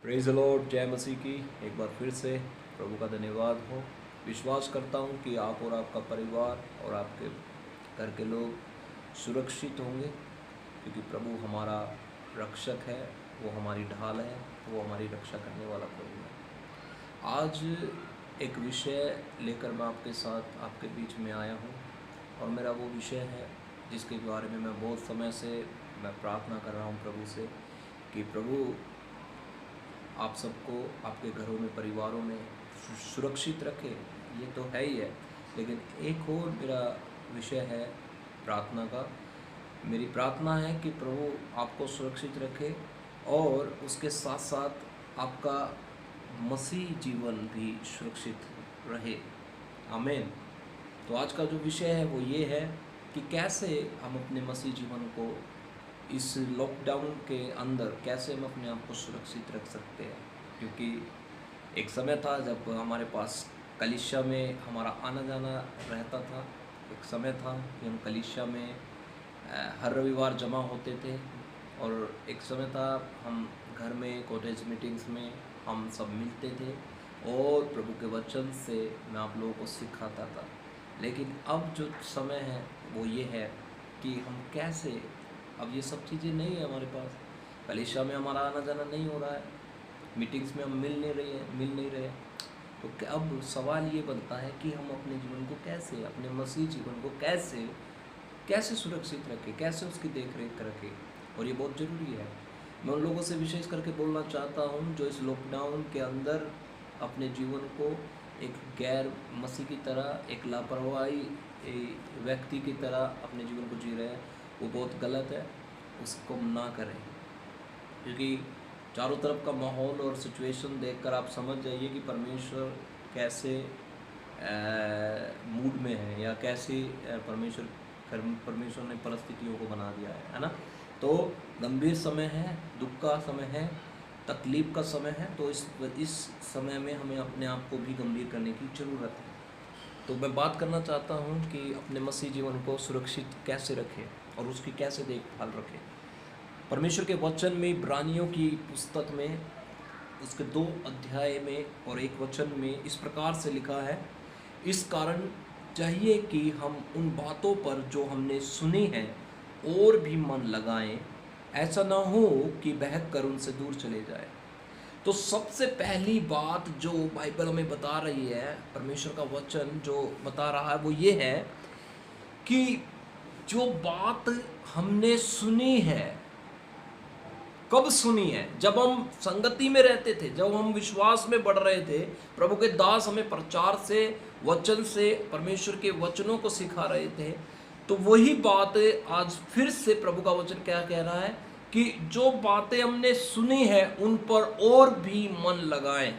Praise the Lord. जय मसीह की। एक बार फिर से प्रभु का धन्यवाद हो। विश्वास करता हूँ कि आप और आपका परिवार और आपके घर के लोग सुरक्षित होंगे, क्योंकि प्रभु हमारा रक्षक है, वो हमारी ढाल है, वो हमारी रक्षा करने वाला प्रभु है। आज एक विषय लेकर मैं आपके साथ आपके बीच में आया हूँ, और मेरा वो विषय है जिसके बारे में मैं बहुत समय से मैं प्रार्थना कर रहा हूँ प्रभु से कि प्रभु आप सबको आपके घरों में, परिवारों में सुरक्षित रखे। ये तो है ही है, लेकिन एक और मेरा विषय है प्रार्थना का। मेरी प्रार्थना है कि प्रभु आपको सुरक्षित रखे और उसके साथ साथ आपका मसीह जीवन भी सुरक्षित रहे। आमीन। तो आज का जो विषय है वो ये है कि कैसे हम अपने मसीह जीवन को इस लॉकडाउन के अंदर कैसे हम अपने आप को सुरक्षित रख सकते हैं। क्योंकि एक समय था जब हमारे पास कलीसिया में हमारा आना जाना रहता था। एक समय था कि हम कलीसिया में हर रविवार जमा होते थे, और एक समय था हम घर में कॉटेज मीटिंग्स में हम सब मिलते थे और प्रभु के वचन से मैं आप लोगों को सिखाता था। लेकिन अब जो समय है वो ये है कि हम कैसे, अब ये सब चीज़ें नहीं है हमारे पास। कलीसिया में हमारा आना जाना नहीं हो रहा है, मीटिंग्स में हम मिल नहीं रहे। तो अब सवाल ये बनता है कि हम अपने जीवन को कैसे, अपने मसीह जीवन को कैसे सुरक्षित रखें, कैसे उसकी देख रेख रखें। और ये बहुत ज़रूरी है। मैं उन लोगों से विशेष करके बोलना चाहता हूँ जो इस लॉकडाउन के अंदर अपने जीवन को एक गैर मसीह की तरह, एक लापरवाही व्यक्ति की तरह अपने जीवन को जी रहे हैं। वो बहुत गलत है, उसको ना करें। क्योंकि चारों तरफ का माहौल और सिचुएशन देखकर आप समझ जाइए कि परमेश्वर कैसे मूड में है, या कैसे परमेश्वर ने परिस्थितियों को बना दिया है ना। तो गंभीर समय है, दुख का समय है, तकलीफ का समय है। तो इस समय में हमें अपने आप को भी गंभीर करने की ज़रूरत है। तो मैं बात करना चाहता हूँ कि अपने मसीह जीवन को सुरक्षित कैसे रखें और उसकी कैसे देखभाल रखें। परमेश्वर के वचन में, इब्रानियों की पुस्तक में, उसके 2 अध्याय में और 1 वचन में इस प्रकार से लिखा है, इस कारण चाहिए कि हम उन बातों पर जो हमने सुनी हैं और भी मन लगाएं, ऐसा ना हो कि बहक कर उनसे दूर चले जाए। तो सबसे पहली बात जो बाइबल हमें बता रही है, परमेश्वर का वचन जो बता रहा है वो ये है कि जो बात हमने सुनी है, कब सुनी है? जब हम संगति में रहते थे, जब हम विश्वास में बढ़ रहे थे, प्रभु के दास हमें प्रचार से, वचन से, परमेश्वर के वचनों को सिखा रहे थे। तो वही बात आज फिर से प्रभु का वचन क्या कह रहा है कि जो बातें हमने सुनी है उन पर और भी मन लगाएं।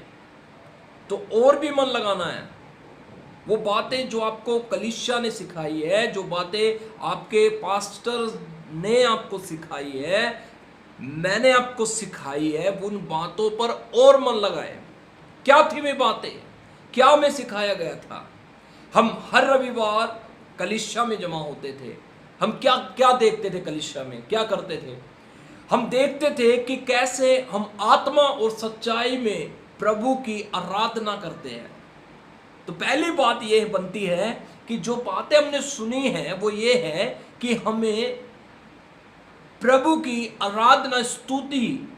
तो और भी मन लगाना है। वो बातें जो आपको कलीसिया ने सिखाई है, जो बातें आपके पास्टर ने आपको सिखाई है, मैंने आपको सिखाई है, उन बातों पर और मन लगाए। क्या थी वे बातें? क्या हमें सिखाया गया था? हम हर रविवार कलीसिया में जमा होते थे। हम क्या क्या देखते थे कलीसिया में? क्या करते थे? हम देखते थे कि कैसे हम आत्मा और सच्चाई में प्रभु की आराधना करते हैं। तो पहली बात यह बनती है कि जो बातें हमने सुनी हैं वो ये है कि हमें प्रभु की आराधना, स्तुति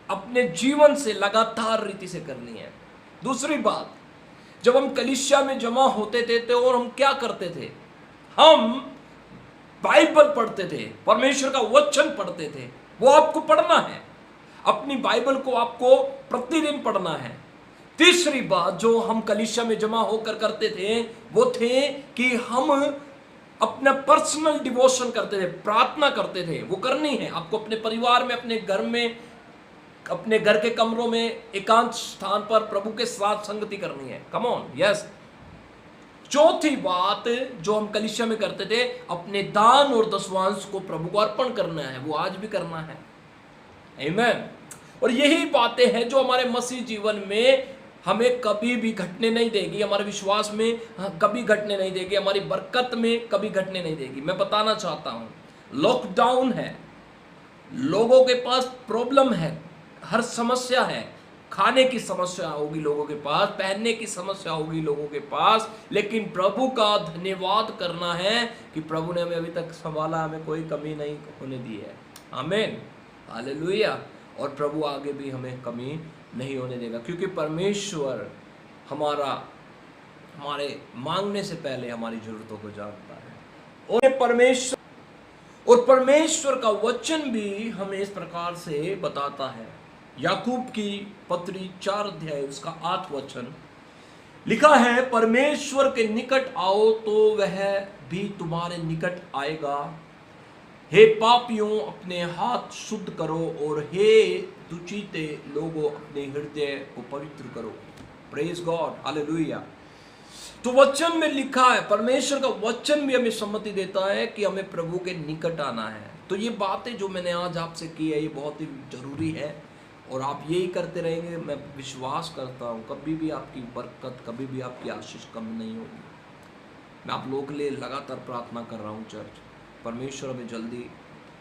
अपने जीवन से लगातार रीति से करनी है। दूसरी बात, जब हम कलीसिया में जमा होते थे तो और हम क्या करते थे? हम बाइबल पढ़ते थे, परमेश्वर का वचन पढ़ते थे। वो आपको पढ़ना है, अपनी बाइबल को आपको प्रतिदिन पढ़ना है। तीसरी बात जो हम कलीसिया में जमा होकर करते थे वो थे कि हम अपना पर्सनल डिवोशन करते थे, प्रार्थना करते थे। वो करनी है आपको, अपने परिवार में, अपने घर में, अपने घर के कमरों में, एकांत स्थान पर प्रभु के साथ संगति करनी है। Come on, yes. चौथी बात जो हम कलीसिया में करते थे, अपने दान और दशवांश को प्रभु को अर्पण करना है। वो आज भी करना है। आमीन। और यही बातें हैं जो हमारे मसीह जीवन में हमें कभी भी घटने नहीं देगी, हमारे विश्वास में कभी घटने नहीं देगी, हमारी बरकत में कभी घटने नहीं देगी। मैं बताना चाहता हूं, लॉकडाउन है, लोगों के पास प्रॉब्लम है, हर समस्या है, खाने की समस्या होगी लोगों के पास, पहनने की समस्या होगी लोगों के पास, लेकिन प्रभु का धन्यवाद करना है कि प्रभु ने हमें अभी तक संभाला, हमें कोई कमी नहीं होने दी है। आमीन, हालेलुया। और प्रभु आगे भी हमें कमी नहीं होने देगा, क्योंकि परमेश्वर हमारे मांगने से पहले हमारी जरूरतों को जानता है। और परमेश्वर का वचन भी हमें इस प्रकार से बताता है। याकूब की पत्री 4 अध्याय उसका 8 वचन लिखा है, परमेश्वर के निकट आओ तो वह भी तुम्हारे निकट आएगा। हे पापियों, अपने हाथ शुद्ध करो, और हे दुचिते लोगों, अपने हृदय को पवित्र करो। Praise God, hallelujah. तो वचन में लिखा है, परमेश्वर का वचन भी हमें सम्मति देता है कि हमें प्रभु के निकट आना है। तो ये बातें जो मैंने आज आपसे की है, ये बहुत ही जरूरी है, और आप यही करते रहेंगे, मैं विश्वास करता हूँ कभी भी आपकी बरकत, कभी भी आपकी आशीष कम नहीं होगी। मैं आप लोगों के लिए लगातार प्रार्थना कर रहा हूँ चर्च, परमेश्वर हमें जल्दी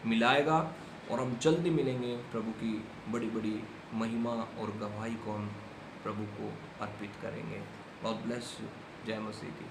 मिलाएगा, और हम जल्दी मिलेंगे, प्रभु की बड़ी बड़ी महिमा और गवाही को हम प्रभु को अर्पित करेंगे। God bless you. जय मसीह की।